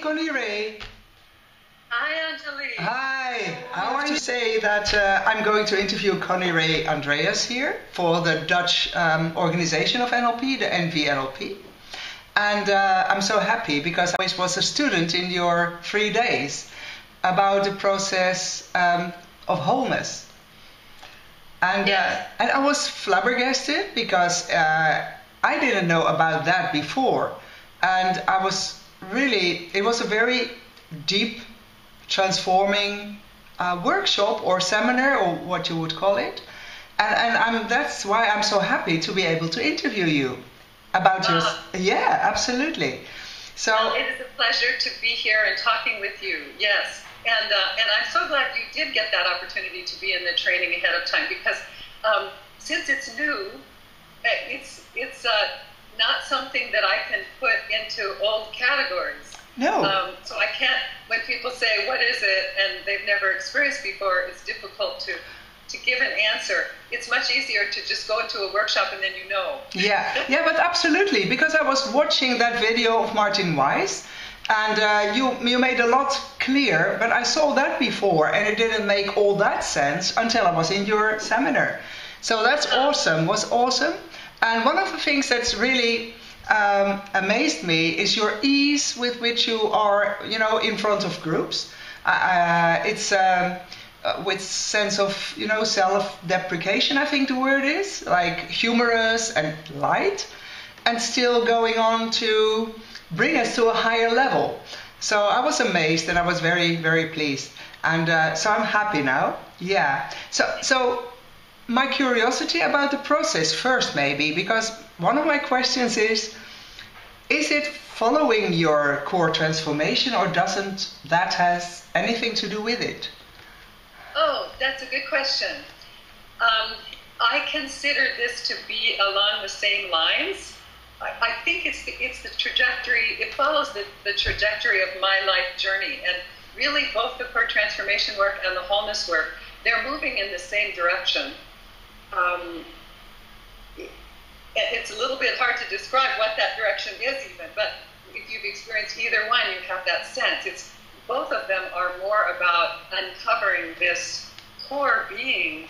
Connirae. Hi, Angélique. Hi. I want to say that I'm going to interview Connirae Andreas here for the Dutch organization of NLP, the NVNLP. And I'm so happy because I was a student in your 3 days about the process of wholeness. And I was flabbergasted because I didn't know about that before. And I was really, it was a very deep, transforming workshop or seminar or what you would call it. And that's why I'm so happy to be able to interview you about your... Yeah, absolutely. So well, it is a pleasure to be here and talking with you, yes. And I'm so glad you did get that opportunity to be in the training ahead of time because since it's new, it's not something that I can put into old categories. No. So I can't, when people say, what is it, and they've never experienced before, it's difficult to give an answer. It's much easier to just go into a workshop and then you know. Yeah, but absolutely, because I was watching that video of Martin Weiss, and you made a lot clear, but I saw that before, and it didn't make all that sense until I was in your seminar. So that's awesome, was awesome. And one of the things that's really amazed me is your ease with which you are, in front of groups. It's with sense of, self-deprecation, I think the word is, like humorous and light, and still going on to bring us to a higher level. So I was amazed and I was very, very pleased. And so I'm happy now. Yeah. So my curiosity about the process first, maybe, because one of my questions is it following your core transformation or doesn't that has anything to do with it? Oh, that's a good question. I consider this to be along the same lines. I think it's the trajectory, it follows the trajectory of my life journey. And really both the core transformation work and the wholeness work, they're moving in the same direction. It's a little bit hard to describe what that direction is even, but if you've experienced either one, you have that sense. Both of them are more about uncovering this core being,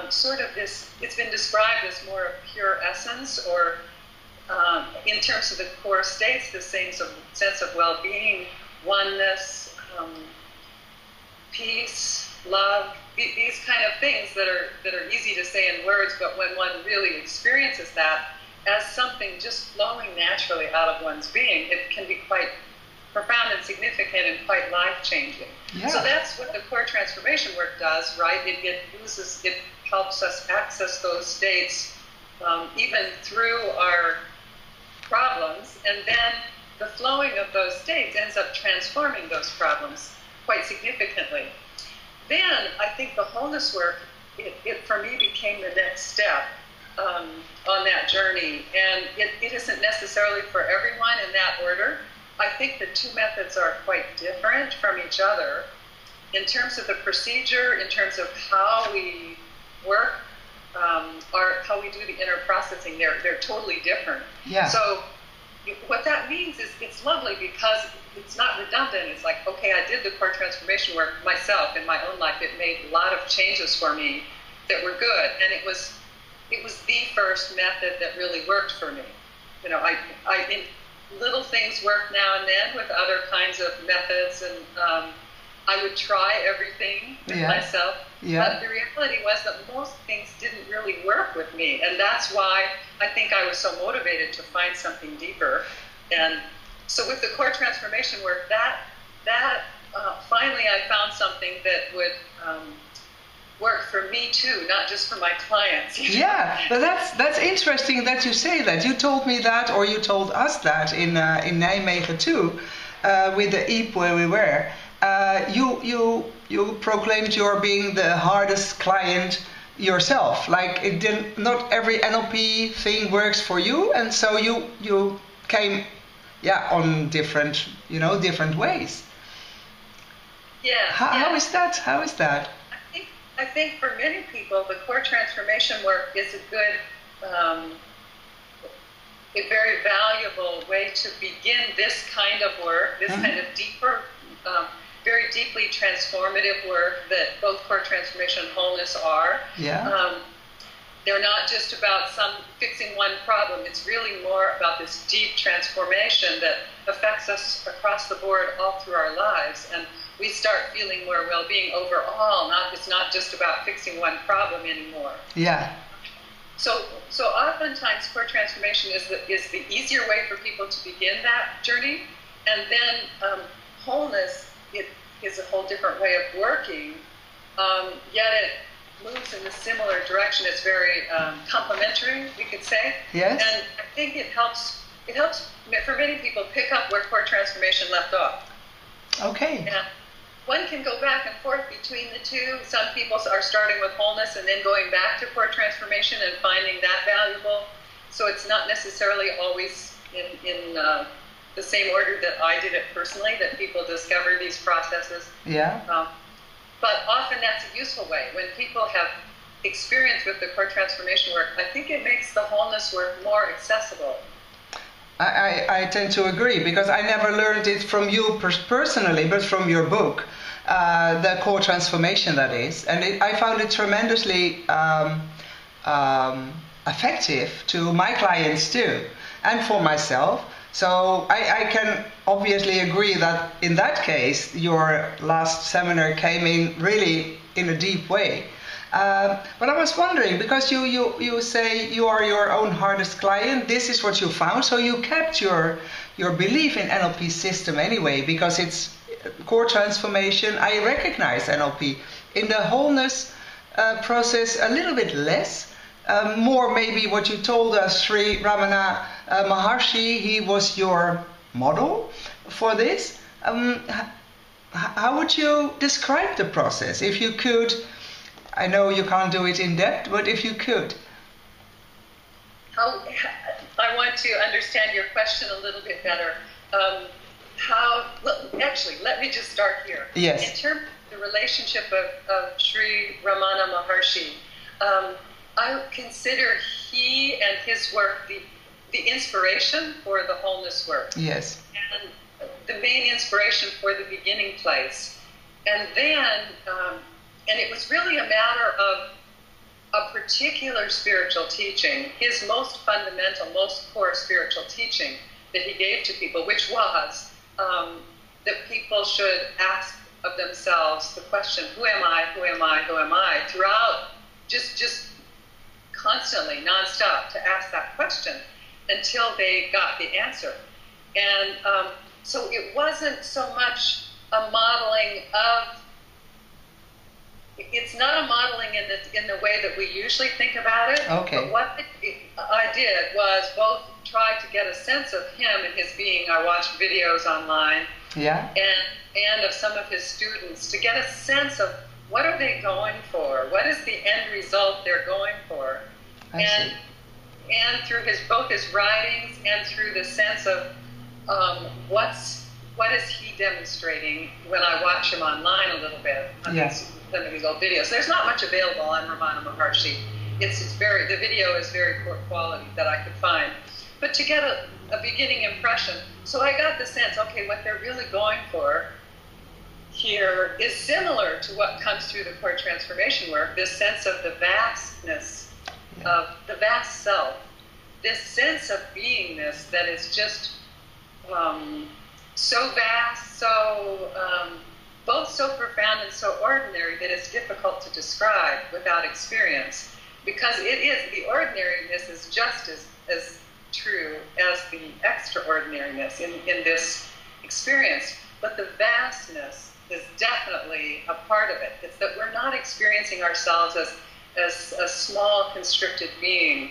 sort of this, it's been described as more of pure essence, or in terms of the core states, the sense of well-being, oneness, peace, love, these kind of things that are easy to say in words, but when one really experiences that as something just flowing naturally out of one's being, it can be quite profound and significant and quite life-changing. Yeah. So that's what the core transformation work does, right? It helps us access those states even through our problems, and then the flowing of those states ends up transforming those problems quite significantly. Then I think the wholeness work, it for me became the next step on that journey, and it isn't necessarily for everyone in that order. I think the two methods are quite different from each other in terms of the procedure, in terms of how we work, or how we do the inner processing. They're totally different. Yeah. So what that means is it's lovely because it's not redundant. It's like, okay, I did the core transformation work myself in my own life. It made a lot of changes for me that were good, and it was the first method that really worked for me. I think little things work now and then with other kinds of methods, and I would try everything with myself. Yeah. But the reality was that most things didn't really work with me, and that's why I think I was so motivated to find something deeper. And so with the core transformation work, finally I found something that would work for me too, not just for my clients. Yeah, but that's interesting that you say that. You told me that, or you told us that in Nijmegen too, with the EAP where we were. You proclaimed your being the hardest client yourself. Like not every NLP thing works for you, and so you came, on different ways. Yeah. How is that? How is that? I think for many people, the core transformation work is a good, a very valuable way to begin this kind of work, this kind of deeper, very deeply transformative work that both core transformation and wholeness are. Yeah. They're not just about fixing one problem. It's really more about this deep transformation that affects us across the board all through our lives. And we start feeling more well-being overall. It's not just about fixing one problem anymore. Yeah. So oftentimes core transformation is the easier way for people to begin that journey. And then wholeness, it is a whole different way of working, yet it moves in a similar direction. It's very complementary, we could say. Yes. And I think it helps for many people pick up where core transformation left off. Okay. And one can go back and forth between the two. Some people are starting with wholeness and then going back to core transformation and finding that valuable. So it's not necessarily always in the same order that I did it personally, that people discover these processes. Yeah. But often that's a useful way. When people have experience with the core transformation work, I think it makes the wholeness work more accessible. I tend to agree, because I never learned it from you personally, but from your book, the core transformation, that is. And I found it tremendously effective to my clients too, and for myself. So I can obviously agree that in that case, your last seminar came in really in a deep way. But I was wondering, because you say you are your own hardest client, this is what you found, so you kept your belief in NLP system anyway, because it's core transformation. I recognize NLP. In the wholeness process, a little bit less. More maybe what you told us, Sri Ramana Maharshi, he was your model for this. How would you describe the process, if you could? I know you can't do it in depth, but if you could. I want to understand your question a little bit better. Actually, let me just start here. Yes. In terms of the relationship of Sri Ramana Maharshi, I consider he and his work the inspiration for the wholeness work. Yes. And the main inspiration for the beginning place. And then, and it was really a matter of a particular spiritual teaching, his most fundamental, most core spiritual teaching that he gave to people, which was that people should ask of themselves the question, who am I, who am I, who am I, throughout, just constantly, nonstop, to ask that question until they got the answer. And so it wasn't so much a modeling of, it's not a modeling in the way that we usually think about it. Okay. But what I did was both try to get a sense of him and his being. I watched videos online. Yeah. And of some of his students to get a sense of what are they going for? What is the end result they're going for? And through both his writings and through the sense of what is he demonstrating when I watch him online a little bit on some of these old videos. There's not much available on Ramana Maharshi. The video is very poor quality that I could find. But to get a beginning impression, so I got the sense, okay, what they're really going for here is similar to what comes through the core transformation work, this sense of the vastness of the vast self, this sense of beingness that is just so vast, so both so profound and so ordinary that it's difficult to describe without experience, because the ordinariness is just as true as the extraordinariness in this experience, but the vastness is definitely a part of it. It's that we're not experiencing ourselves as a small constricted being,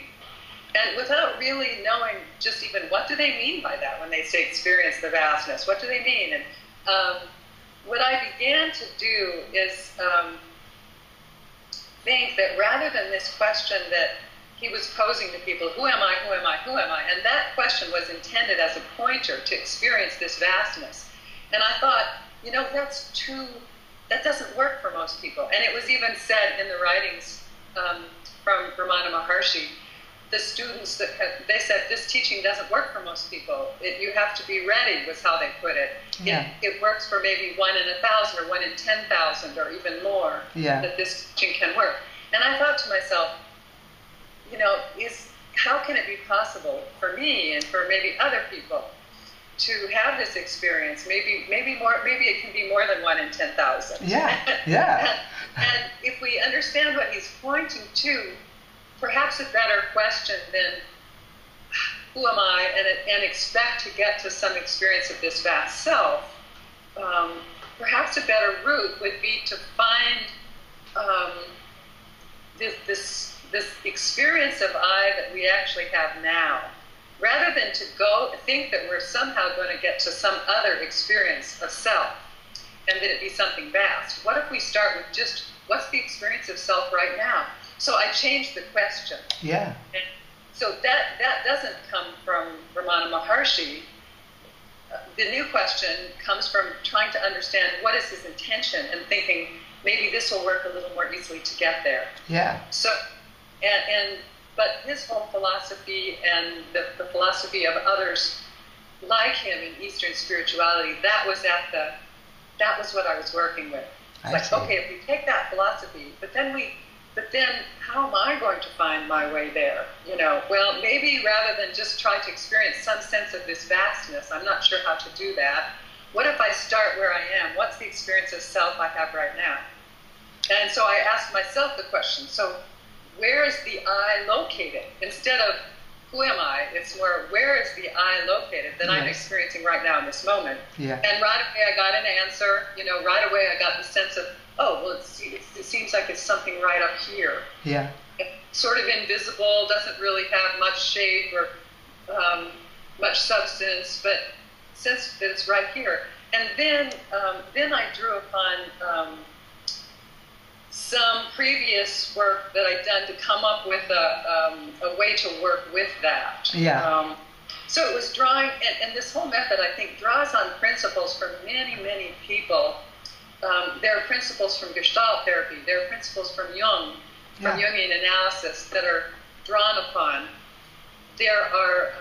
and without really knowing just even what do they mean by that when they say experience the vastness. What do they mean? And what I began to do is think that rather than this question that he was posing to people, who am I, who am I, who am I? And that question was intended as a pointer to experience this vastness. And I thought, that's true, that doesn't work for most people. And it was even said in the writings from Ramana Maharshi the students they said this teaching doesn't work for most people. You have to be ready, was how they put it. Yeah. It works for maybe 1 in 1,000 or 1 in 10,000 or even more. Yeah. That this teaching can work. And I thought to myself, how can it be possible for me and for maybe other people to have this experience? Maybe it can be more than 1 in 10,000. Yeah. Yeah. And if we understand what he's pointing to, perhaps a better question than who am I, and expect to get to some experience of this vast self. Perhaps a better route would be to find this experience of I that we actually have now, rather than to go think that we're somehow going to get to some other experience of self, and that it be something vast. What if we start with just what's the experience of self right now? So I changed the question. Yeah. And so that doesn't come from Ramana Maharshi. The new question comes from trying to understand what is his intention and thinking maybe this will work a little more easily to get there. Yeah. So, but his whole philosophy and the philosophy of others like him in Eastern spirituality, that was what I was working with. Like, okay, if we take that philosophy, but then how am I going to find my way there? Well, maybe rather than just try to experience some sense of this vastness, I'm not sure how to do that. What if I start where I am? What's the experience of self I have right now? And so I asked myself the question, so where is the I located? Instead of who am I, it's more where is the I located that I'm experiencing right now in this moment. Yeah. And right away I got an answer, right away I got the sense of, oh, well, it seems like it's something right up here. Yeah. It's sort of invisible, doesn't really have much shape or much substance, but since it's right here. And then I drew upon some previous work that I'd done to come up with a way to work with that. Yeah. So it was drawing, and this whole method, I think, draws on principles from many, many people. There are principles from Gestalt therapy. There are principles from Jung, from Jungian analysis that are drawn upon. There are,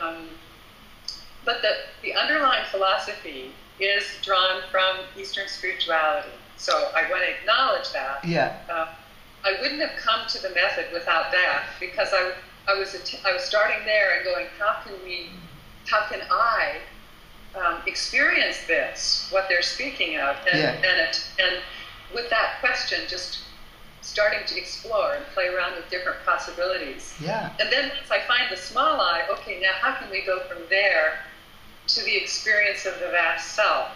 but the underlying philosophy is drawn from Eastern spirituality. So I want to acknowledge that. Yeah. I wouldn't have come to the method without that, because I was starting there and going, how can I experience this, what they're speaking of, and with that question, just starting to explore and play around with different possibilities. Yeah. And then once I find the small I, okay, now how can we go from there to the experience of the vast self?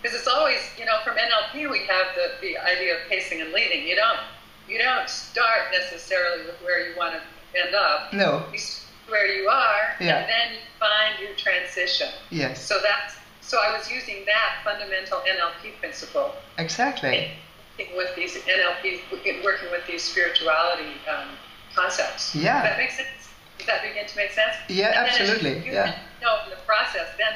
Because it's always, from NLP we have the idea of pacing and leading. You don't start necessarily with where you want to end up. No. You start where you are, Yeah. and then you find your transition. Yes. So I was using that fundamental NLP principle. Exactly. With these working with these spirituality concepts. Yeah. Does that make sense? Does that begin to make sense? Yeah, and absolutely. Then Yeah. in the process, then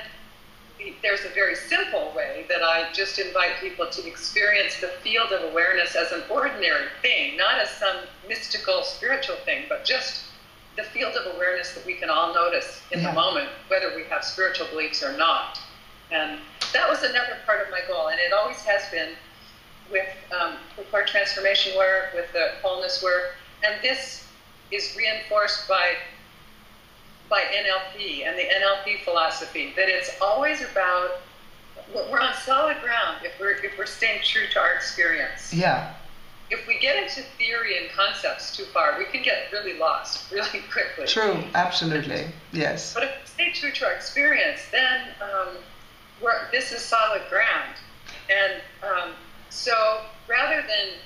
there's a very simple way that I just invite people to experience the field of awareness as an ordinary thing, not as some mystical spiritual thing, but just the field of awareness that we can all notice in the moment, whether we have spiritual beliefs or not. And that was another part of my goal, and it always has been with core transformation work, with the wholeness work, and this is reinforced by NLP and the NLP philosophy, that it's always about, we're on solid ground if we're staying true to our experience. Yeah. If we get into theory and concepts too far, we can get really lost really quickly. True, absolutely, yes. But if we stay true to our experience, then this is solid ground. And so rather than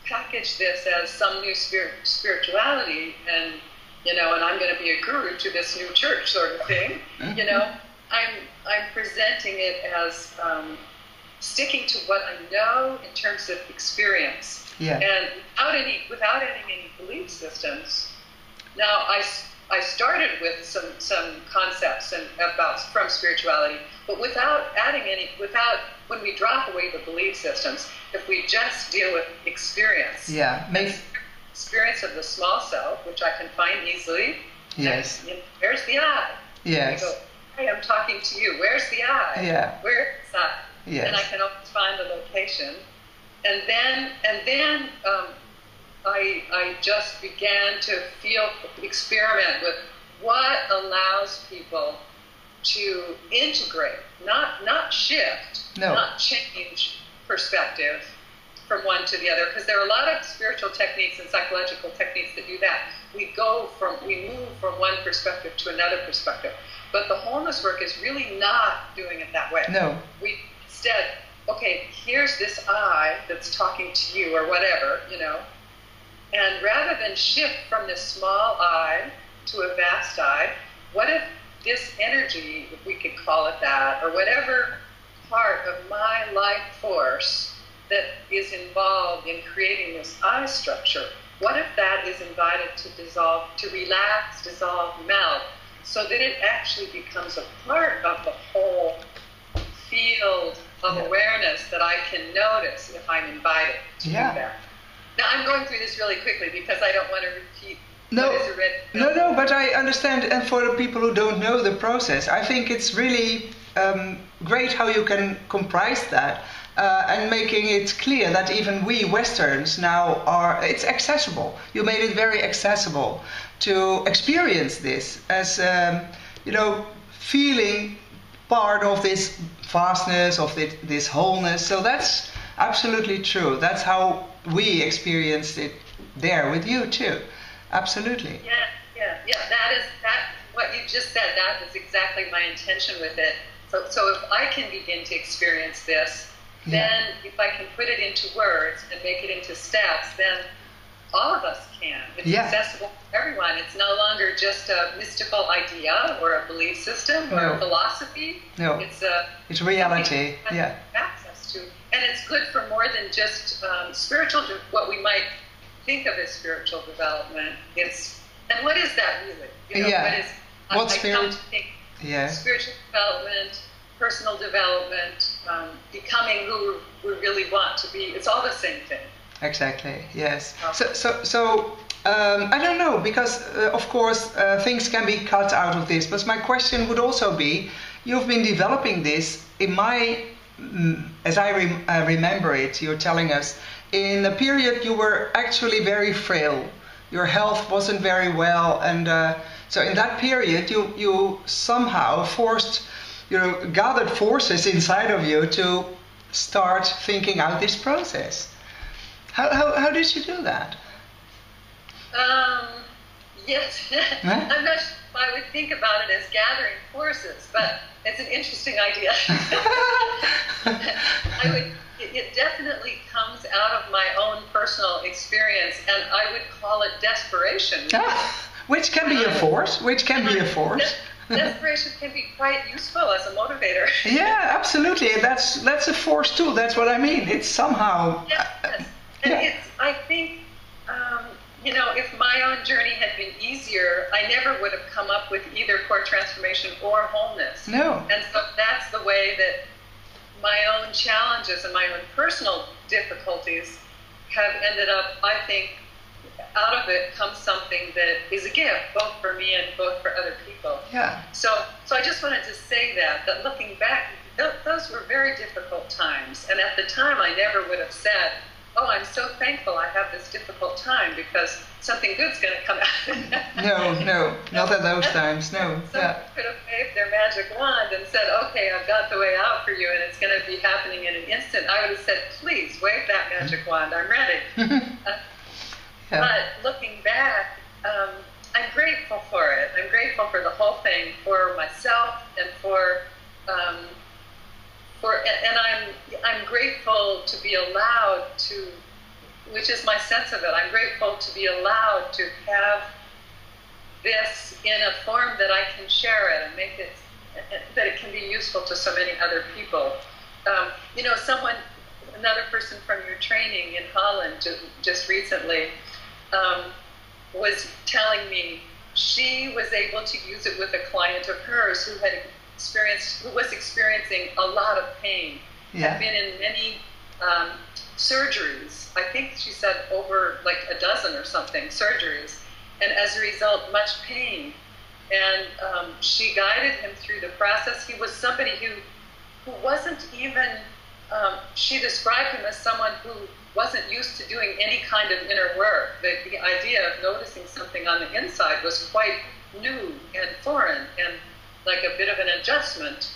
package this as some new spirituality and I'm going to be a guru to this new church sort of thing, I'm presenting it as sticking to what I know in terms of experience. Yeah. And without adding any belief systems. Now I started with some concepts from spirituality, but without when we drop away the belief systems, if we just deal with experience. Yeah. Experience of the small self, which I can find easily, Yes. And, where's the I? Yes. I go, hey, I'm talking to you. Where's the I? Yeah. Where's I? Yes. And I can always find the location. And then I just began to experiment with what allows people to integrate, not shift, not change perspective from one to the other, because there are a lot of spiritual techniques and psychological techniques that do that. We move from one perspective to another perspective. But the wholeness work is really not doing it that way. No. We instead, okay, here's this I that's talking to you or whatever, and rather than shift from this small I to a vast I, what if this energy, if we could call it that, or whatever part of my life force that is involved in creating this I structure, what if that is invited to dissolve, to relax, dissolve, melt, so that it actually becomes a part of the whole field of awareness that I can notice if I'm invited to do that. Now, I'm going through this really quickly because I don't want to repeat what is already done. No, but I understand, and for the people who don't know the process, I think it's really great how you can comprise that and making it clear that even we Westerns now it's accessible. You made it very accessible to experience this as, feeling part of this vastness, of this wholeness. So that's absolutely true. That's how we experienced it there with you too. Absolutely. Yeah. That what you just said, that is exactly my intention with it. So if I can begin to experience this, then if I can put it into words and make it into steps, then all of us can. It's accessible to everyone. It's no longer just a mystical idea or a belief system or a philosophy. No. It's reality. Yeah. Access to, and it's good for more than just spiritual. What we might think of as spiritual development. And what is that really? What is? I come to think spiritual development, personal development, becoming who we really want to be. It's all the same thing. Exactly. Yes. So I don't know, because of course things can be cut out of this. But my question would also be: you've been developing this as I remember it. You're telling us in a period you were actually very frail. Your health wasn't very well, and so in that period you somehow gathered forces inside of you to start thinking out this process. How did you do that? Yes, I'm not sure if I would think about it as gathering forces, but it's an interesting idea. It definitely comes out of my own personal experience, and I would call it desperation. Which can be a force. Desperation can be quite useful as a motivator. Yeah, absolutely. That's a force too. That's what I mean. It's somehow. Yes. And I think, if my own journey had been easier, I never would have come up with either core transformation or wholeness. No. And so that's the way that my own challenges and my own personal difficulties have ended up, I think, out of it comes something that is a gift, both for me and both for other people. Yeah. So I just wanted to say that looking back, those were very difficult times. And at the time, I never would have said, oh, I'm so thankful I have this difficult time because something good's going to come out of it. No, not at those times, no. Someone could have waved their magic wand and said, okay, I've got the way out for you and it's going to be happening in an instant. I would have said, please, wave that magic wand, I'm ready. But looking back, I'm grateful for it. I'm grateful for the whole thing, for myself and I'm grateful to be allowed to, which is my sense of it, I'm grateful to be allowed to have this in a form that I can share it and make it, that it can be useful to so many other people. Another person from your training in Holland just recently was telling me she was able to use it with a client of hers who was experiencing a lot of pain, had been in many surgeries. I think she said over like a dozen or something surgeries, and as a result, much pain. And she guided him through the process. He was somebody who wasn't even, she described him as someone who wasn't used to doing any kind of inner work. The idea of noticing something on the inside was quite new and foreign and like a bit of an adjustment.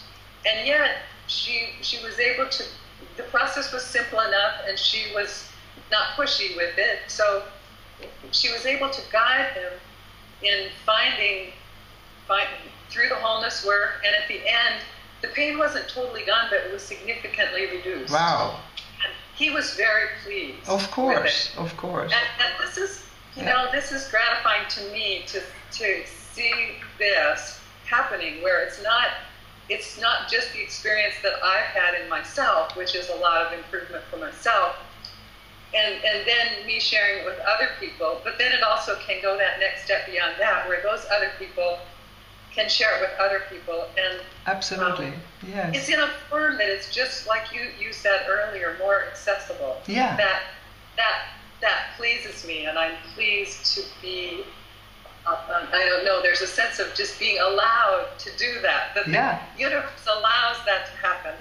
And yet she was able to, the process was simple enough and she was not pushy with it. So she was able to guide him in finding through the wholeness work, and at the end, the pain wasn't totally gone, but it was significantly reduced. Wow. And he was very pleased. Of course, of course. And this is, you know, this is gratifying to me to see this happening, where it's not just the experience that I've had in myself, which is a lot of improvement for myself, and then me sharing it with other people, but then it also can go that next step beyond that, where those other people can share it with other people. And absolutely, yes. It's in a form that it's just like you said earlier, more accessible. Yeah. That pleases me, and I'm pleased to be. I don't know. There's a sense of just being allowed to do that. That yeah. The universe allows that to happen.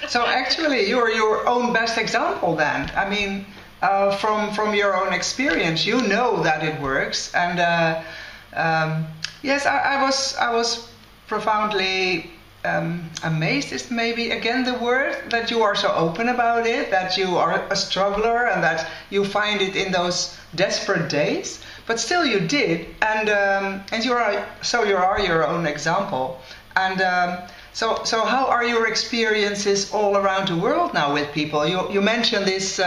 So actually, you're your own best example then. I mean, from your own experience, you know that it works, and yes, I was profoundly amazed. Is maybe again the word, that you are so open about it, that you are a struggler, and that you find it in those desperate days. But still, you did, and you are your own example. And so how are your experiences all around the world now with people? You mentioned this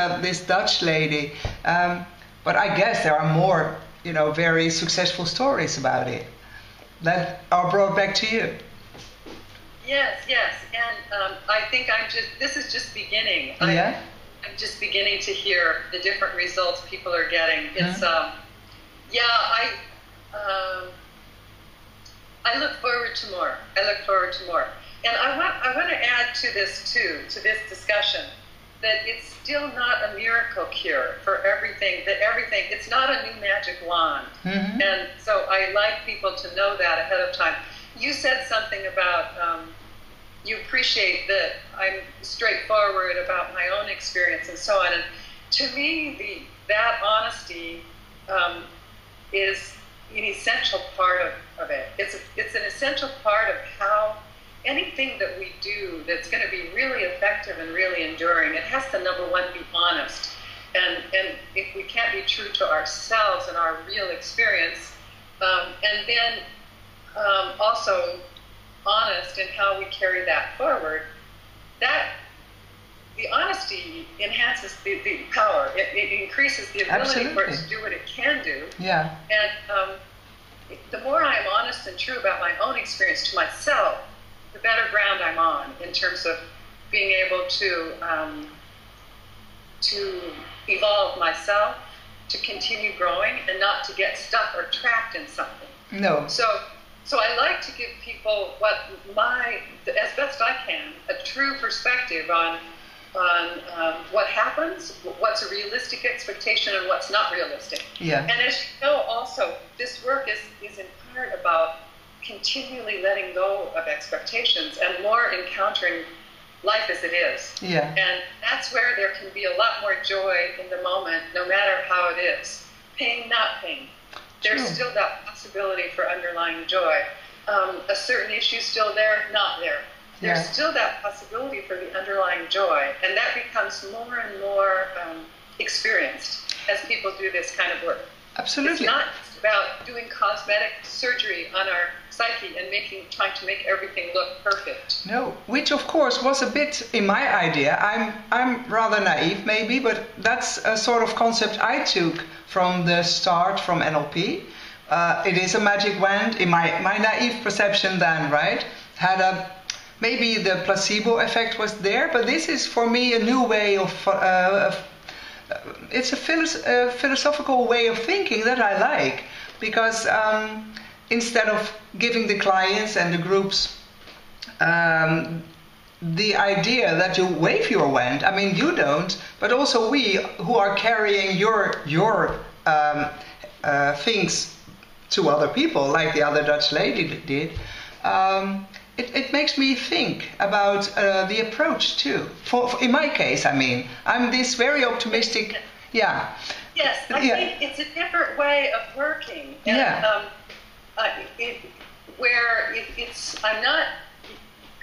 Dutch lady, but I guess there are more, you know, very successful stories about it that are brought back to you. Yes, and I think this is just beginning. Yeah. I'm just beginning to hear the different results people are getting. It's I look forward to more. And I want to add to this too, to this discussion, that it's still not a miracle cure for everything. It's not a new magic wand. Mm-hmm. And so I like people to know that ahead of time. You said something about you appreciate that I'm straightforward about my own experience and so on. And to me, that honesty is an essential part of it. It's an essential part of how anything that we do that's going to be really effective and really enduring, it has to, number one, be honest. And if we can't be true to ourselves and our real experience, and then also honest in how we carry that forward, that the honesty enhances the power. It increases the ability for it to do what it can do. Yeah. And the more I'm honest and true about my own experience to myself, the better ground I'm on in terms of being able to evolve myself, to continue growing, and not to get stuck or trapped in something. No. So I like to give people as best I can, a true perspective on what happens, what's a realistic expectation, and what's not realistic. Yeah. And as you know, also, this work is in part about continually letting go of expectations and more encountering life as it is. Yeah. And that's where there can be a lot more joy in the moment, no matter how it is. Pain, not pain. There's still that possibility for underlying joy. A certain issue still there, not there. There's still that possibility for the underlying joy, and that becomes more and more experienced as people do this kind of work. Absolutely. It's not just about doing cosmetic surgery on our psyche and trying to make everything look perfect. No, which of course was a bit in my idea. I'm rather naive maybe, but that's a sort of concept I took from the start from NLP. It is a magic wand in my naive perception then, right? Maybe the placebo effect was there, but this is for me a new way of it's a philosophical way of thinking that I like, because instead of giving the clients and the groups the idea that you wave your wand, I mean you don't, but also we who are carrying your things to other people, like the other Dutch lady did, it makes me think about the approach too. In my case, I mean, I'm this very optimistic, yeah. Yes, I think it's a different way of working. And, I'm not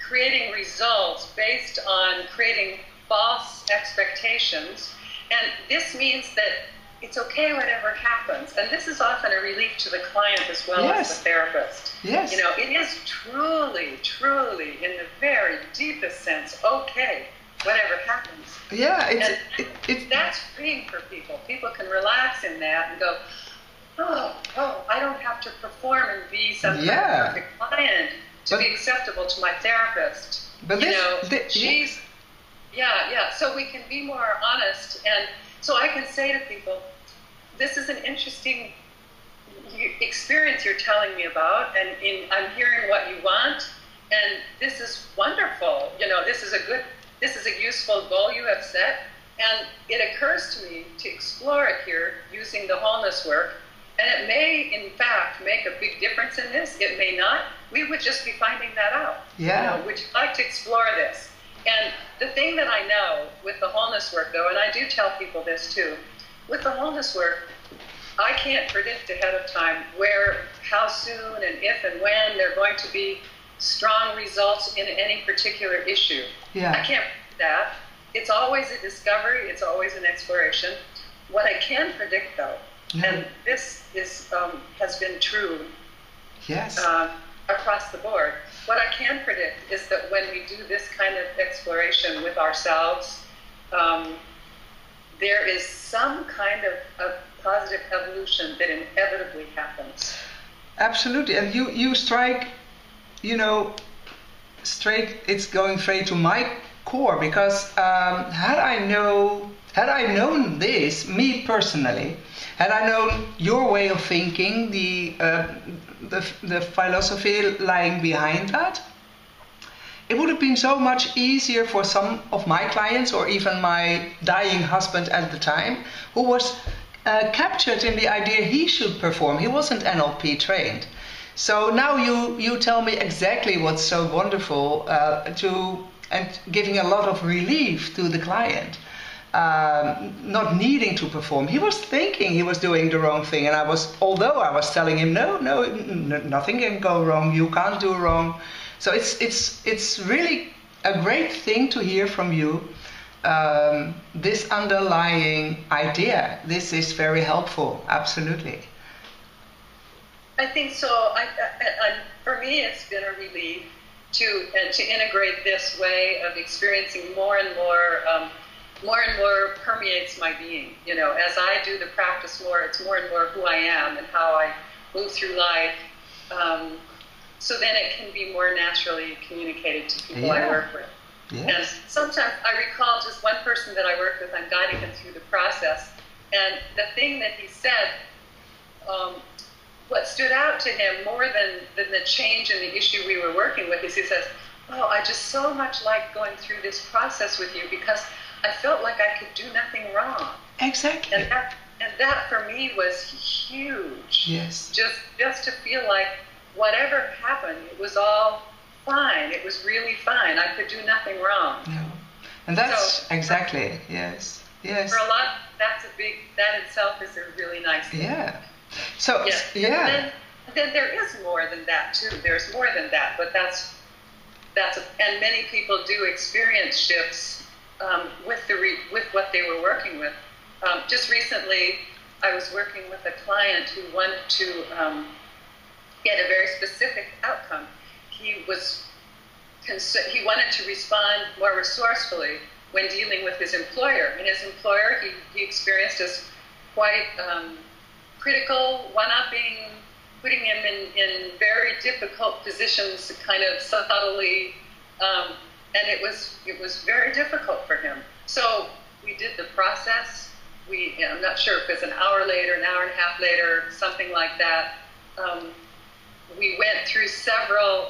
creating results based on creating false expectations, and this means that it's okay whatever happens, and this is often a relief to the client as well as the therapist. Yes. You know, it is truly, truly, in the very deepest sense, okay, whatever happens. Yeah, that's freeing for people. People can relax in that and go, oh, I don't have to perform and be some kind of perfect client to be acceptable to my therapist. But so we can be more honest, and so I can say to people, this is an interesting experience you're telling me about, and I'm hearing what you want, and this is wonderful. You know, this is a useful goal you have set, and it occurs to me to explore it here using the wholeness work, and it may, in fact, make a big difference in this. It may not. We would just be finding that out. Yeah. You know, would you like to explore this? And the thing that I know with the wholeness work, though, and I do tell people this too, with the wholeness work, I can't predict ahead of time how soon and if and when there are going to be strong results in any particular issue. Yeah. I can't predict that. It's always a discovery. It's always an exploration. What I can predict, though, and this has been true across the board, what I can predict is that when we do this kind of exploration with ourselves, there is some kind of positive evolution that inevitably happens. Absolutely, and you strike, it's going straight to my core, because had I known this, me personally, had I known your way of thinking, the philosophy lying behind that, it would have been so much easier for some of my clients, or even my dying husband at the time, who was captured in the idea he should perform. He wasn't NLP trained. So now you tell me exactly what's so wonderful and giving a lot of relief to the client. Not needing to perform. He was thinking he was doing the wrong thing, and although I was telling him, no, nothing can go wrong, you can't do wrong. So it's really a great thing to hear from you, this underlying idea. This is very helpful, absolutely. I think so. For me, it's been a relief to integrate this way of experiencing more and more permeates my being. You know, as I do the practice more, it's more and more who I am and how I move through life. So then it can be more naturally communicated to people I work with. Yes. And sometimes I recall just one person that I work with, I'm guiding him through the process, and the thing that he said, what stood out to him more than the change in the issue we were working with is he says, oh, I just so much like going through this process with you because I felt like I could do nothing wrong. Exactly. And that for me was huge. Yes. Just to feel like whatever happened, it was all fine. It was really fine. I could do nothing wrong. No. And that's exactly, yes. For a lot, that itself is a really nice thing. Yeah. So, And then there is more than that too. There's more than that, but and many people do experience shifts with what they were working with. Just recently, I was working with a client who wanted to get a very specific outcome. He wanted to respond more resourcefully when dealing with his employer. And his employer, he experienced as quite critical, one-upping, putting him in very difficult positions, kind of subtly, and it was very difficult for him. So we did the process. I'm not sure if it was an hour later, an hour and a half later, something like that. We went through several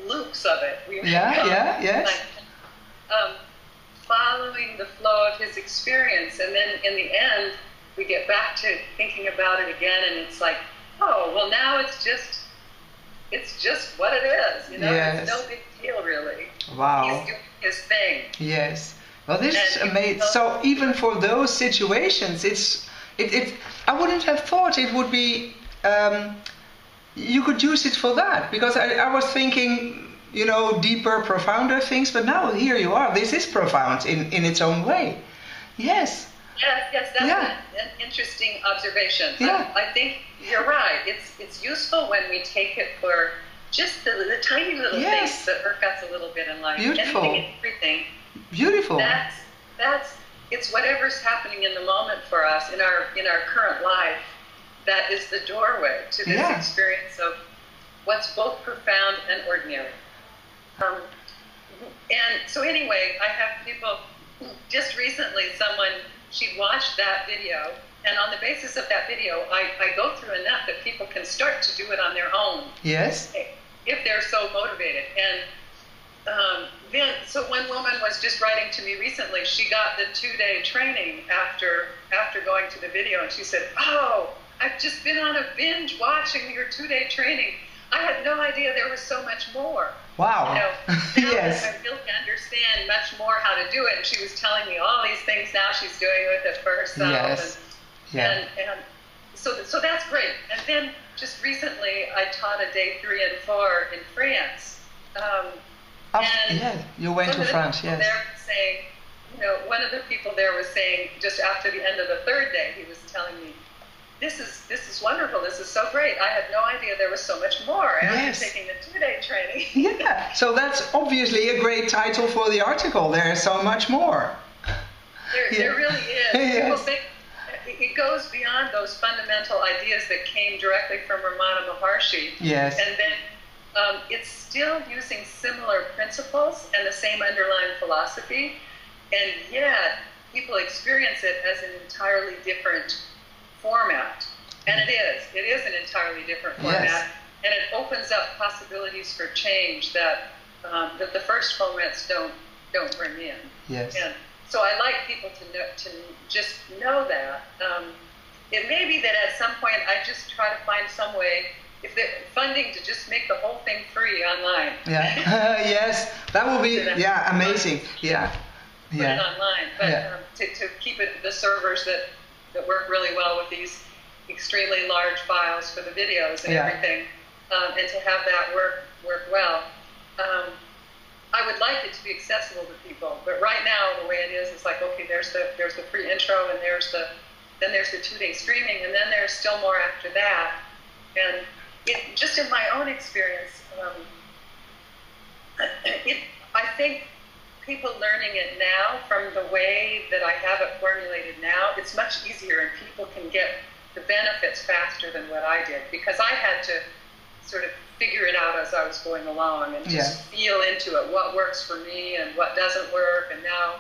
loops of it. Yes. Following the flow of his experience, and then in the end, we get back to thinking about it again, and it's like oh, well, now it's just what it is, you know. Yes. It's no big deal, really. Wow. He's doing his thing. Yes. Well, this is amazing. So even for those situations, I wouldn't have thought it would be, you could use it for that, because I was thinking, you know, deeper, profounder things, but now here you are. This is profound in its own way. Yes. Yes, that's an interesting observation. Yeah. I think you're right. It's useful when we take it for just the tiny little things that hurt us a little bit in life. Beautiful. Anything and everything. Beautiful. It's whatever's happening in the moment for us in our current life that is the doorway to this experience of what's both profound and ordinary. And so anyway, I have people, just recently she'd watched that video, and on the basis of that video, I go through enough that people can start to do it on their own. Yes. If they're so motivated. And so one woman was just writing to me recently. She got the 2-day training after going to the video, and she said, "Oh, I've just been on a binge watching your 2-day training. I had no idea there was so much more." Wow. You know, Yes. I really understand much more how to do it. And she was telling me all these things now she's doing with it for herself. Yes. And so that's great. And then just recently I taught a day 3 and 4 in France. You went to France, yes. They're saying, you know, one of the people there was saying, just after the end of the 3rd day, he was telling me, this is wonderful, this is so great. I had no idea there was so much more after taking the 2-day training. Yeah, so that's obviously a great title for the article. There is so much more. There really is. Yes. People think it goes beyond those fundamental ideas that came directly from Ramana Maharshi. Yes. And then it's still using similar principles and the same underlying philosophy, and yet people experience it as an entirely different format. And it is an entirely different format, and it opens up possibilities for change that the first formats don't bring in. Yes. And so I like people to just know that. It may be that at some point I just try to find some way, if they're funding, to just make the whole thing free online. Yeah. Yes, that will be amazing. Yeah. Put it online, but to keep it the servers that work really well with these extremely large files for the videos and everything, and to have that work well. I would like it to be accessible to people, but right now the way it is, it's like, okay, there's the free intro, and there's the 2-day streaming, and then there's still more after that. And it, just in my own experience, I think people learning it now from the way that I have it formulated now, it's much easier, and people can get the benefits faster than what I did, because I had to sort of figure it out as I was going along and just feel into it, what works for me and what doesn't work, and now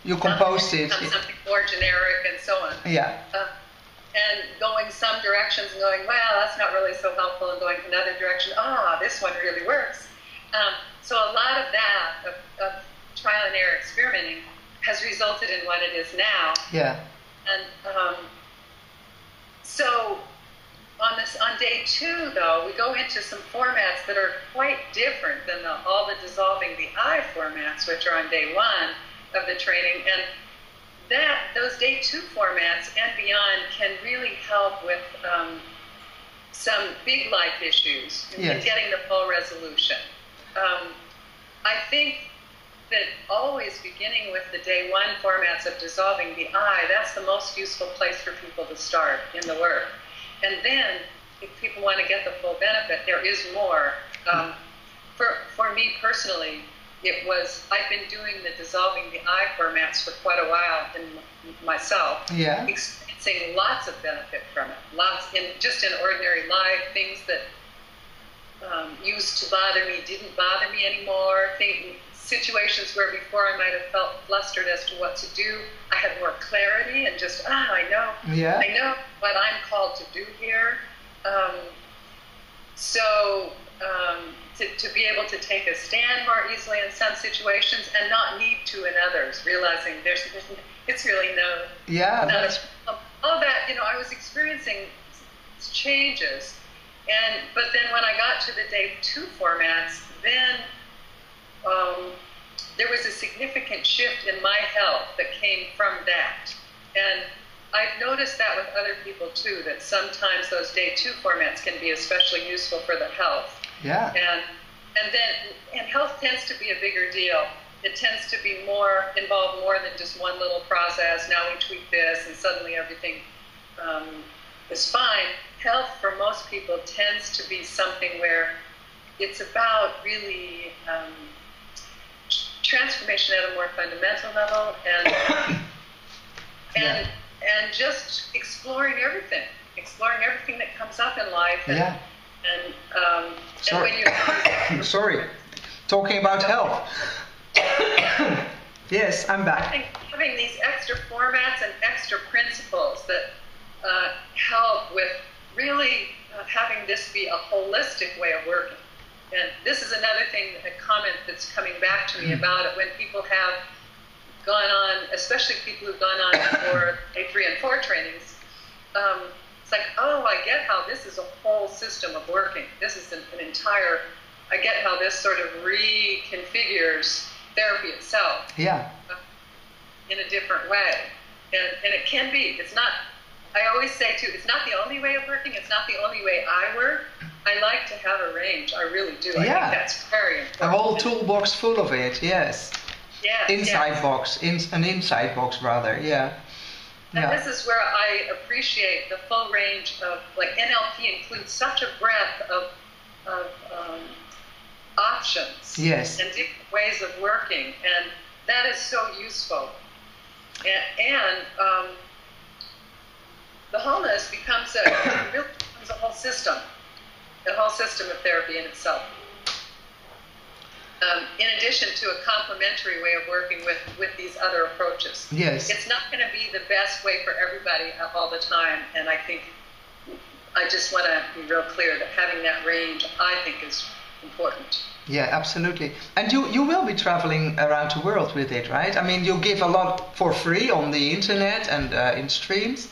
you composed it. Something more generic and so on. Yeah. And going some directions and going, well, that's not really so helpful, and going another direction, this one really works. So a lot of that, of trial and error experimenting, has resulted in what it is now. Yeah. And so on day 2, though, we go into some formats that are quite different than all the dissolving the I formats, which are on day 1 of the training. And those day 2 formats and beyond can really help with some big life issues in getting the full resolution. I think that always beginning with the day 1 formats of dissolving the I, that's the most useful place for people to start in the work. And then, if people want to get the full benefit, there is more. For me personally, I've been doing the dissolving the I formats for quite a while myself, experiencing lots of benefit from it. Just in ordinary life, things that used to bother me didn't bother me anymore. Situations where before I might have felt flustered as to what to do, I had more clarity and just, I know what I'm called to do here. To be able to take a stand more easily in some situations and not need to in others, realizing it's really all that, I was experiencing changes. But then when I got to the day 2 formats, then there was a significant shift in my health that came from that. And I've noticed that with other people too, that sometimes those day 2 formats can be especially useful for the health. Yeah. And health tends to be a bigger deal. It tends to be involved more than just one little process. Now we tweak this and suddenly everything is fine. Health for most people tends to be something where it's about really transformation at a more fundamental level and just exploring everything that comes up in life. And when you sorry, talking about health. Yes, I'm back. Having these extra formats and extra principles that help with really having this be a holistic way of working. And this is another thing, a comment that's coming back to me about it when people have gone on, especially people who've gone on for A3 and 4 trainings. It's like, oh, I get how this is a whole system of working. This is an entire, I get how this sort of reconfigures therapy itself. Yeah. In a different way. And it can be. It's not, I always say too, it's not the only way of working. It's not the only way I work. I like to have a range. I really do. I think that's very important. A whole toolbox full of it, yes. Yes. An inside box rather, yeah. And this is where I appreciate the full range of, like NLP includes such a breadth of options. Yes. And different ways of working. And that is so useful. And the wholeness becomes a whole system. The whole system of therapy in itself. In addition to a complementary way of working with these other approaches. Yes. It's not going to be the best way for everybody all the time, and I think I just want to be real clear that having that range, I think, is important. Yeah, absolutely. And you will be traveling around the world with it, right? I mean, you give a lot for free on the internet and in streams,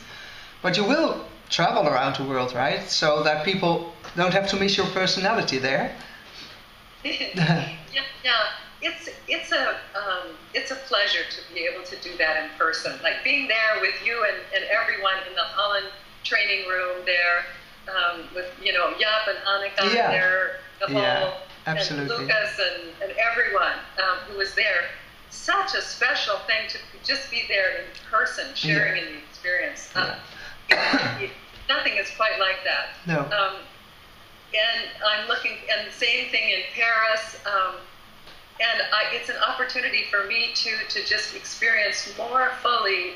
but you will travel around the world, right? So that people don't have to miss your personality there. It's a pleasure to be able to do that in person. Like being there with you and everyone in the Holland training room there, with Jaap and Annika there, the whole, absolutely. and Lucas and everyone who was there. Such a special thing to just be there in person, sharing in the experience. Nothing is quite like that. No. And I'm looking, and the same thing in Paris, and it's an opportunity for me to just experience more fully,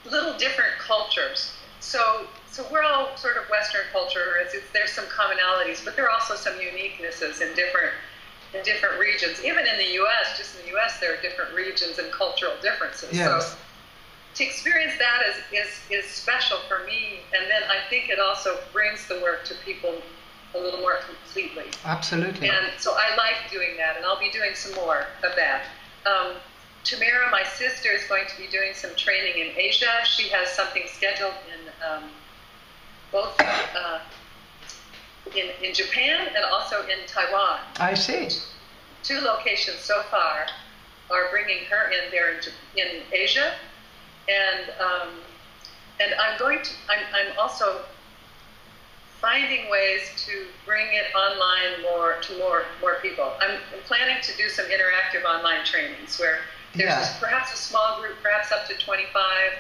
little different cultures. So we're all sort of Western culture. There's some commonalities, but there are also some uniquenesses in different regions. Even in the U.S., just in the U.S., there are different regions and cultural differences. Yes. So to experience that is special for me, and then I think it also brings the work to people a little more completely. Absolutely. And so I like doing that, and I'll be doing some more of that. Tamara, my sister, is going to be doing some training in Asia. She has something scheduled in both in Japan and also in Taiwan. I see. 2 locations so far are bringing her in there in Asia. And I'm also finding ways to bring it online to more people. I'm planning to do some interactive online trainings where there's perhaps a small group, perhaps up to 25,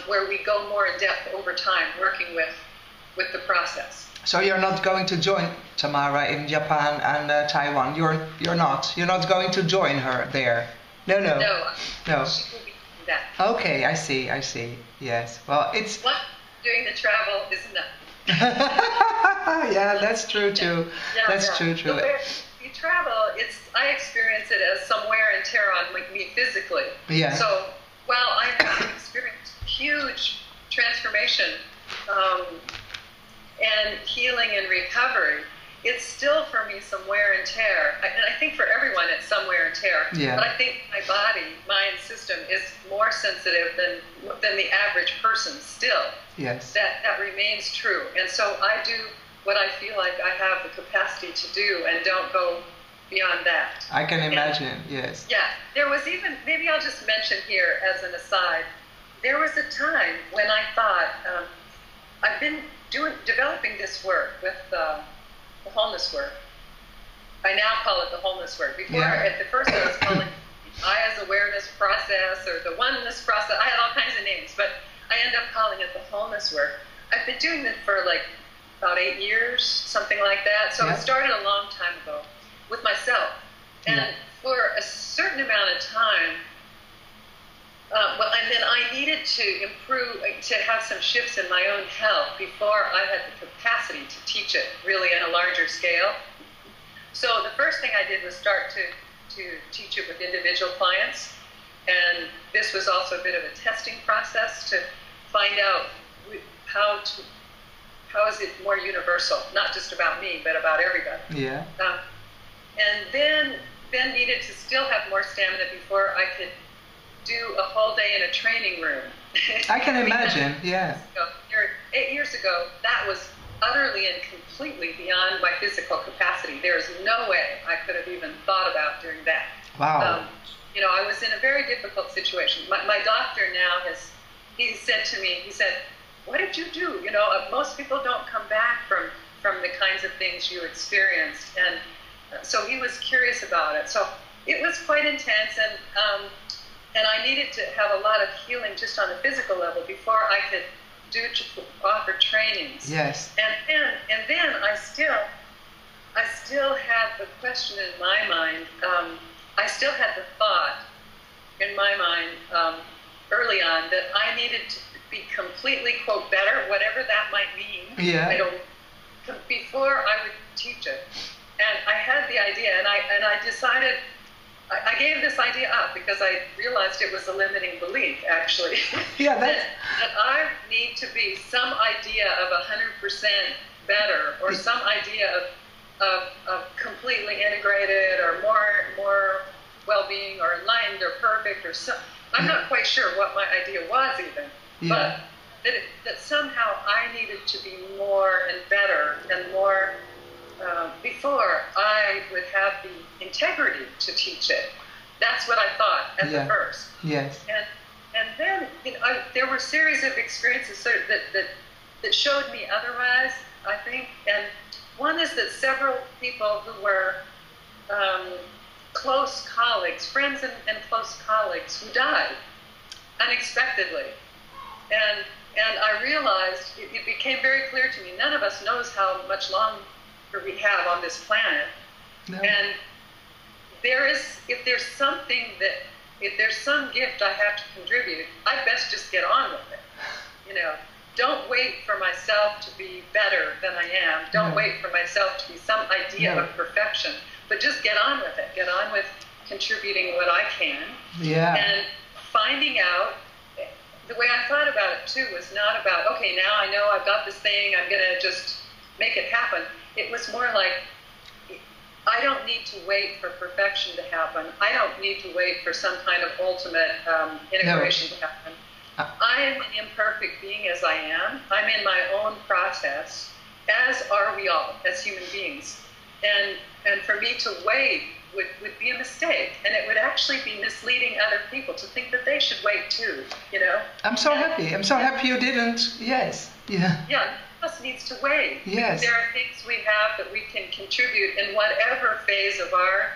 where we go more in depth over time, working with the process. So you're not going to join Tamara in Japan and Taiwan. You're not going to join her there. No. She will be doing that. Okay, I see. Yes. Well, it's doing the travel is enough. Yeah, that's true too. That's true. So you travel, I experience it as some wear and tear on me physically. Yeah. So while I have experienced huge transformation and healing and recovery, it's still for me some wear and tear. And I think for everyone it's some wear and tear. Yeah. But I think my body, mind system is more sensitive than the average person still. Yes. That remains true. And so I do what I feel like I have the capacity to do and don't go beyond that. I can imagine, yes. Yeah. There was even, maybe I'll just mention here as an aside, there was a time when I thought, I've been developing this work with the wholeness work. I now call it the wholeness work. Before, at the first I was calling it I as awareness process or the oneness process. I had all kinds of names, but I end up calling it the wholeness work. I've been doing it for like about 8 years, something like that. So it started a long time ago with myself. And for a certain amount of time, and then I needed to improve, to have some shifts in my own health before I had the capacity to teach it really on a larger scale. So the first thing I did was start to teach it with individual clients. And this was also a bit of a testing process to find out how is it more universal, not just about me, but about everybody. Yeah. And then needed to still have more stamina before I could do a whole day in a training room. I can imagine, yeah. 8 years ago, that was utterly and completely beyond my physical capacity. There is no way I could have even thought about doing that. Wow. I was in a very difficult situation. My doctor now he said to me, what did you do? Most people don't come back from the kinds of things you experienced. And so he was curious about it. So it was quite intense, and I needed to have a lot of healing just on the physical level before I could offer trainings. Yes. And then I still had the question in my mind. I still had the thought in my mind early on that I needed to be completely, quote, better, whatever that might mean. Yeah. Before I would teach it. And I had the idea, and I decided, I gave this idea up because I realized it was a limiting belief, actually. Yeah, that I need to be some idea of 100% better, or some idea of completely integrated, or more well-being, or enlightened, or perfect, or some. I'm not quite sure what my idea was even, but that somehow I needed to be more and better and more. Before I would have the integrity to teach it. That's what I thought at the first. Yes. And then there were a series of experiences that showed me otherwise, I think. And one is that several people who were close colleagues, friends and close colleagues, who died unexpectedly. And I realized, it became very clear to me, none of us knows how much longer we have on this planet. No. And if there's some gift I have to contribute, I best just get on with it. Don't wait for myself to be better than I am. Don't wait for myself to be some idea of perfection, but just get on with it. Get on with contributing what I can. Yeah. And finding out, the way I thought about it too was not about, okay, now I know I've got this thing, I'm going to just make it happen. It was more like, I don't need to wait for perfection to happen. I don't need to wait for some kind of ultimate integration to happen. I am an imperfect being as I am. I'm in my own process, as are we all, as human beings. And for me to wait would be a mistake. And it would actually be misleading other people to think that they should wait too, I'm so happy. I'm so happy you didn't. Yes. Yeah. Yeah. Us needs to wait. Yes. There are things we have that we can contribute in whatever phase of our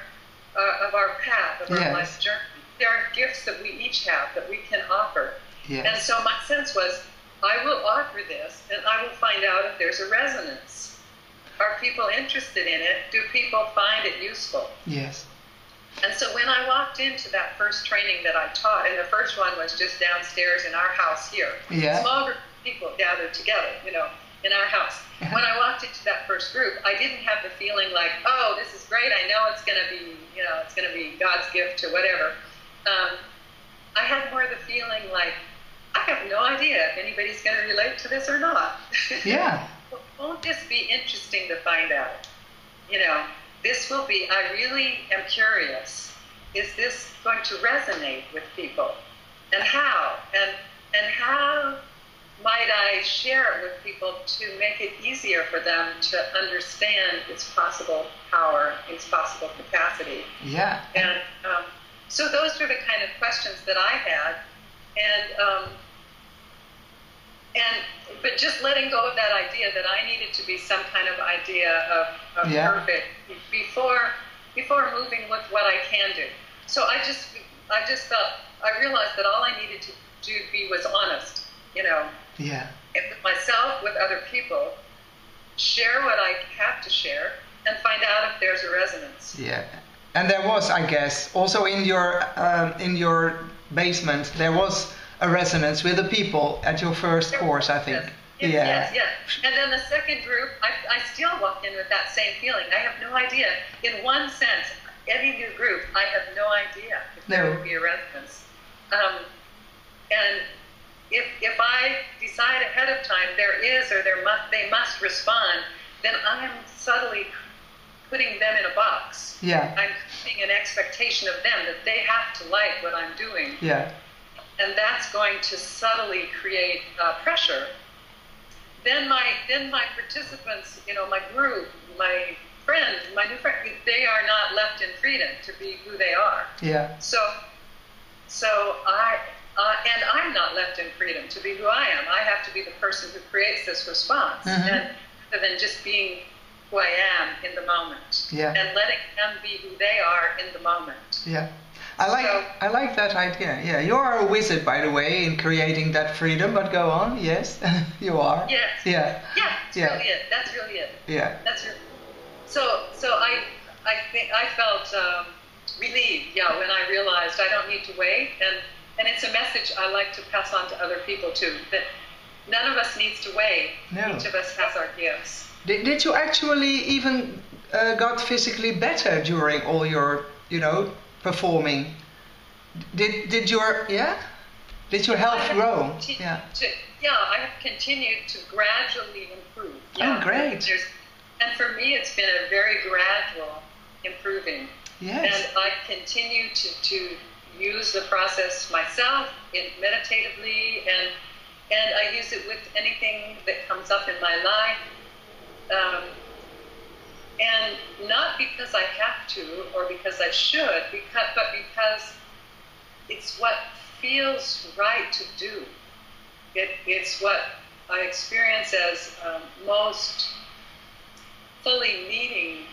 path, of our life journey. There are gifts that we each have that we can offer. Yes. And so my sense was, I will offer this, and I will find out if there's a resonance. Are people interested in it? Do people find it useful? Yes. And so when I walked into that first training that I taught, and the first one was just downstairs in our house here, small group of people gathered together, in our house. When I walked into that first group, I didn't have the feeling like, oh, this is great, I know it's going to be, it's going to be God's gift to whatever. I had more the feeling like, I have no idea if anybody's going to relate to this or not. Yeah. Won't this be interesting to find out? this will be, I really am curious, is this going to resonate with people? And how? And how might I share it with people to make it easier for them to understand its possible power, its possible capacity? Yeah. And so those were the kind of questions that I had. But just letting go of that idea that I needed to be some kind of idea of perfect before moving with what I can do. So I just felt, I realized that all I needed to be was honest, Yeah. and with myself, with other people, share what I have to share, and find out if there's a resonance. Yeah. And there was, I guess, also in your basement, there was a resonance with the people at your first course, I think. Yes. And then the second group, I still walk in with that same feeling. I have no idea. In one sense, any new group, I have no idea if there will be a resonance. And if I decide ahead of time there is or they must respond, then I'm subtly putting them in a box. Yeah. I'm putting an expectation of them that they have to like what I'm doing. Yeah. And that's going to subtly create pressure. Then my participants, my group, my friends, my new friends, they are not left in freedom to be who they are. Yeah. So and I'm not left in freedom to be who I am. I have to be the person who creates this response, and rather than just being who I am in the moment, and letting them be who they are in the moment. Yeah. I like that idea. Yeah, you are a wizard, by the way, in creating that freedom. But go on. Yes, you are. Yes. Yeah. Yeah. Really it. That's really it. Yeah. That's really. So I think I felt relieved. Yeah, when I realized I don't need to wait, and it's a message I like to pass on to other people too. That none of us needs to wait. No. Each of us has our gifts. Did you actually even got physically better during all your performing? Did your health grow? I have continued to gradually improve. Oh, great! And for me, it's been a very gradual improving. Yes. And I continue to use the process myself meditatively, and I use it with anything that comes up in my life. And not because I have to or because I should, but because it's what feels right to do. It's what I experience as most fully meeting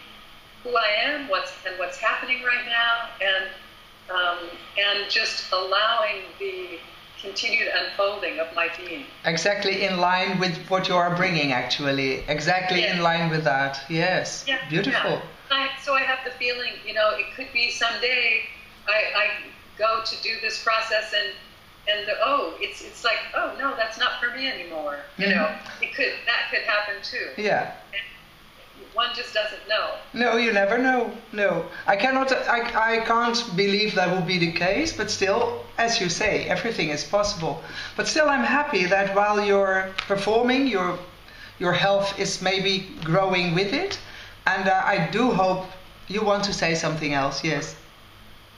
who I am, what's happening right now, and just allowing the continued unfolding of my being. Exactly in line with what you are bringing, actually. Exactly in line with that. Yes. Yeah. Beautiful. Yeah. So I have the feeling, it could be someday I go to do this process and it's like, oh no, that's not for me anymore. That could happen too. Yeah. And one just doesn't know. No, you never know. No, I can't believe that will be the case. But still, as you say, everything is possible. But still, I'm happy that while you're performing, your health is maybe growing with it. And I do hope you want to say something else. Yes.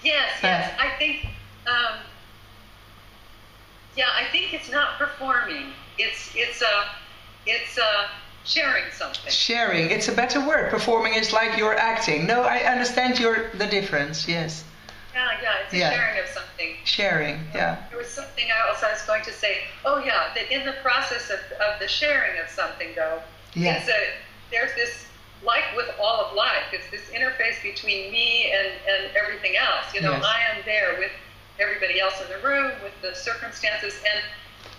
Yes. I think. I think it's not performing. It's sharing something. Sharing, it's a better word. Performing is like you're acting. No, I understand the difference, yes. It's a sharing of something. Sharing, yeah. There was something else I was going to say. That in the process of the sharing of something, though, there's this, like with all of life, it's this interface between me and everything else. I am there with everybody else in the room, with the circumstances, and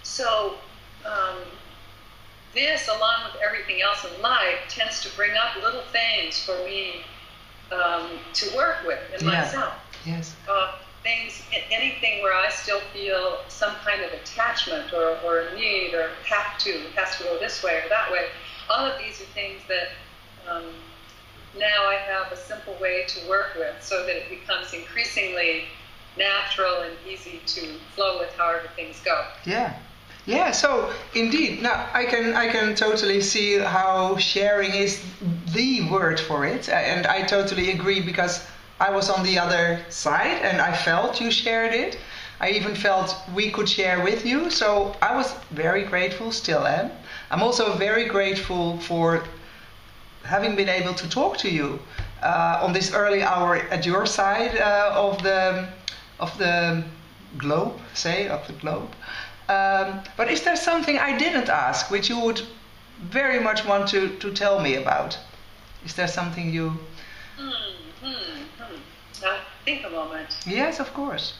so this, along with everything else in life, tends to bring up little things for me to work with in myself. Yes. Anything where I still feel some kind of attachment or a need or has to go this way or that way. All of these are things that now I have a simple way to work with, so that it becomes increasingly natural and easy to flow with however things go. Yeah. Yeah, so indeed, now I can totally see how sharing is the word for it, and I totally agree because I was on the other side and I felt you shared it. I even felt we could share with you, so I was very grateful, still am. I'm also very grateful for having been able to talk to you on this early hour at your side of the globe, but is there something I didn't ask which you would very much want to tell me about? Is there something you... Think a moment. Yes, of course.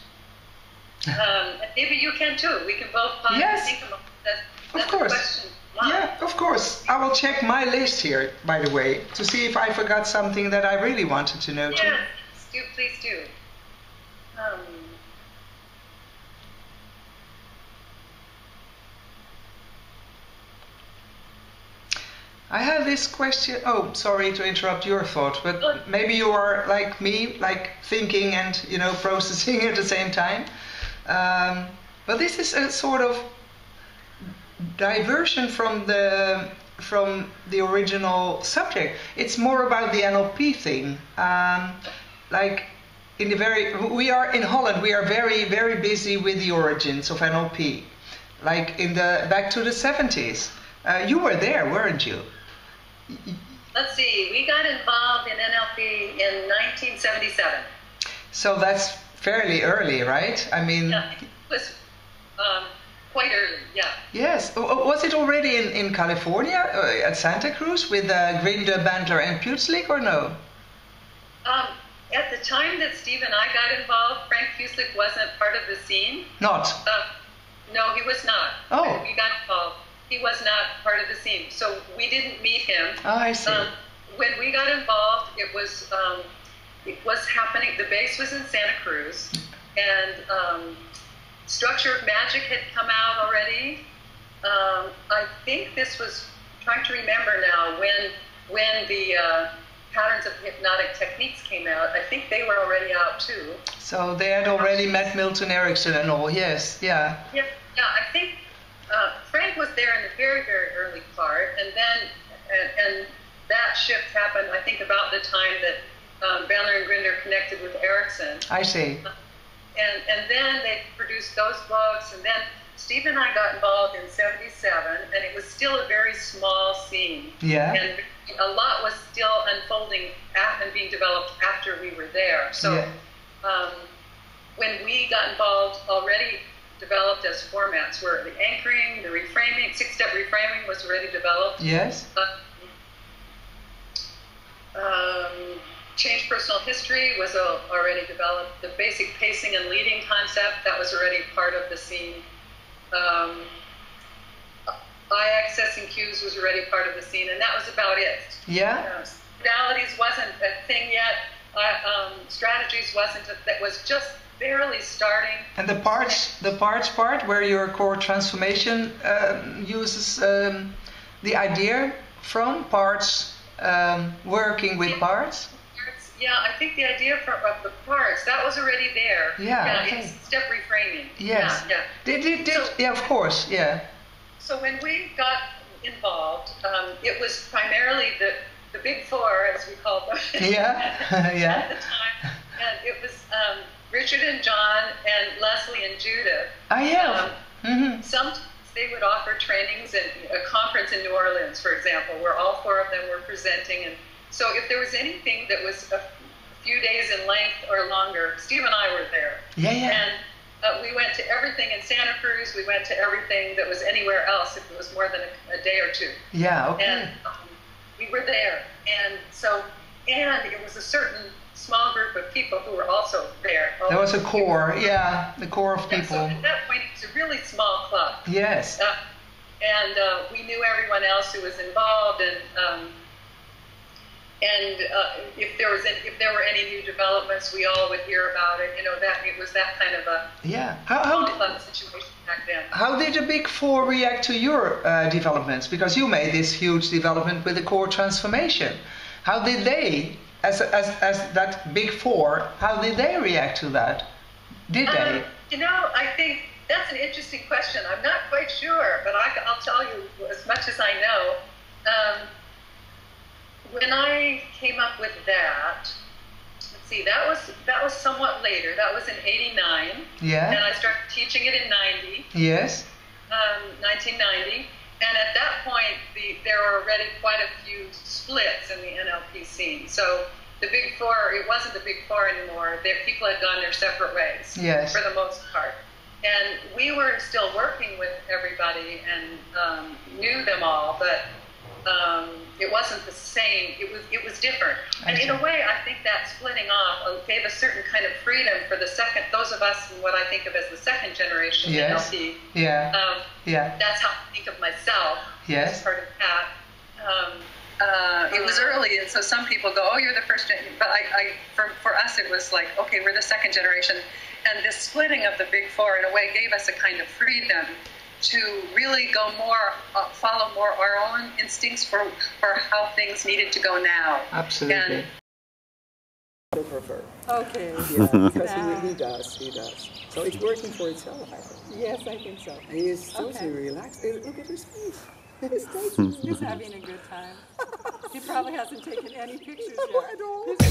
Maybe you can too. We can both pause and think a moment. That's of course. A question. Yeah, of course. I will check my list here, by the way, to see if I forgot something that I really wanted to know too. Yes, please do. I have this question. Oh, sorry to interrupt your thought, but maybe you are like me, like thinking and processing at the same time. But this is a sort of diversion from the original subject. It's more about the NLP thing. We are in Holland. We are very, very busy with the origins of NLP. Like back to the 70s. You were there, weren't you? Let's see, we got involved in NLP in 1977. So that's fairly early, right? I mean... Yeah, it was quite early, yeah. Yes. Was it already in California, at Santa Cruz, with Grinde, Banter and Putzlik, or no? At the time that Steve and I got involved, Frank Putzlik wasn't part of the scene. Not? No, he was not. Oh. When we got involved, he was not part of the scene, so we didn't meet him. Oh, I see. When we got involved, it was happening. The base was in Santa Cruz, and Structure of Magic had come out already. I think this was, trying to remember now, when the Patterns of Hypnotic Techniques came out. I think they were already out too. So they had already met Milton Erickson and all. Yes, yeah. Yeah. I think Frank was there in the very, very early part, and then and that shift happened, I think, about the time that Bandler and Grinder connected with Erickson. I see. And then they produced those books, and then Steve and I got involved in 77, and it was still a very small scene. Yeah. And a lot was still unfolding and being developed after we were there. So when we got involved, already developed as formats were the anchoring, the reframing, 6-step reframing was already developed. Yes. Change personal history was already developed. The basic pacing and leading concept, that was already part of the scene. Eye accessing cues was already part of the scene, and that was about it. Yeah. Modalities wasn't a thing yet. Strategies wasn't. That was just barely starting. And the parts part, where your core transformation uses the idea from parts, working with parts. Yeah, I think the idea of the parts, that was already there. Yeah. Okay. It's step reframing. Yes. Yeah. Yeah, of course. Yeah. So when we got involved, it was primarily the big four, as we called them. Yeah. Yeah. At the time, and it was Richard and John and Leslie and Judith. Sometimes they would offer trainings at a conference in New Orleans, for example, where all four of them were presenting. And so if there was anything that was a few days in length or longer, Steve and I were there. Yeah. And we went to everything in Santa Cruz. We went to everything that was anywhere else if it was more than a day or two. Yeah, okay. And we were there. And it was a certain small group of people who were also there. There was a core, the core of people. So at that point, it was a really small club. Yes. And we knew everyone else who was involved, and if there were any new developments, we all would hear about it. That it was that kind of a fun situation back then. How did the Big Four react to your developments? Because you made this huge development with the core transformation. How did they, as that Big Four, how did they react to that? Did they? I think That's an interesting question. I'm not quite sure, but I'll tell you as much as I know. When I came up with that, let's see, that was somewhat later. That was in '89. Yeah. And I started teaching it in '90. Yes. 1990. And at that point, there were already quite a few splits in the NLP scene. So the Big Four, it wasn't the Big Four anymore. People had gone their separate ways, yes, for the most part. And we were still working with everybody and knew them all, but it wasn't the same. It was different. And in a way, I think that splitting off gave a certain kind of freedom for those of us in what I think of as the second generation NLP. Yeah. That's how I think of myself. Yes. As part of that. It was early, and so some people go, "Oh, you're the first generation." But for us, it was like, okay, we're the second generation. And this splitting of the Big Four, in a way, gave us a kind of freedom to really go more, follow more our own instincts for how things needed to go now. Absolutely. I prefer. Okay. Yeah, because he does. So it's working for itself, I think. Yes, I think so. And he is totally relaxed. Look at his face. He's having a good time. He probably hasn't taken any pictures yet. I don't.